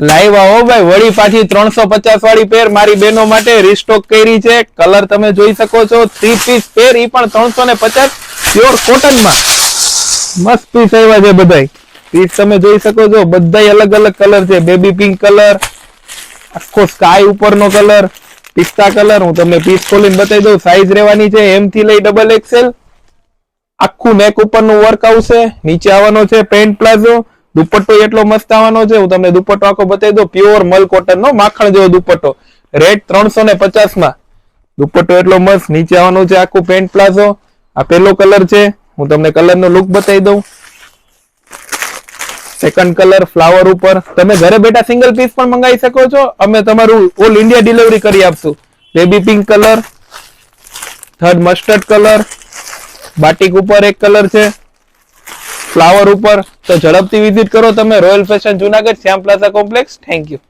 Live આવો ભાઈ, વળી પાછી 350 વાળી પેર મારી બહેનો માટે રીસ્ટોક કરી છે. કલર તમે જોઈ શકો છો, 3 પીસ પેર, ઈ પણ 350 પ્યોર કોટન માં. મસ્ત પીસ આવ્યા છે બધાય. પીસ તમે જોઈ શકો છો, બધાય અલગ અલગ કલર છે. બેબી પિંક કલર, આખો સ્કાય ઉપરનો કલર, પિસ્તા કલર. હું તમને પીસ ખોલીને બતાવી દઉં. સાઈઝ રહેવાની છે M થી લઈ XXL. આખું નેક ઉપરનું વર્ક આવશે. નીચે આવવાનો છે પેન્ટ પ્લાઝો. દુપટ્ટો એટલો મસ્ત આવવાનો છે, હું તમને દુપટ્ટો આખો બતાવી દઉં. પ્યોર મલ કોટન નો માખણ જેવો દુપટ્ટો. રેટ 350 માં. દુપટ્ટો એટલો મસ્ત. નીચે આવવાનું છે આખું પેન્ટ પ્લાઝો. આ પેલો કલર છે, હું તમને કલર નો લુક બતાવી દઉં. સેકન્ડ કલર ફ્લાવર ઉપર. તમે ઘરે બેઠા સિંગલ પીસ પણ મંગાવી શકો છો. અમે તમારું ઓલ ઇન્ડિયા ડિલિવરી કરી આપશું. Baby pink colour, third mustard colour, batik ઉપર એક કલર છે, ફ્લાવર ઉપર. તો ઝડપથી વિઝિટ કરો તમે royal fashion Junagadh, Shyam plaza complex. Thank you.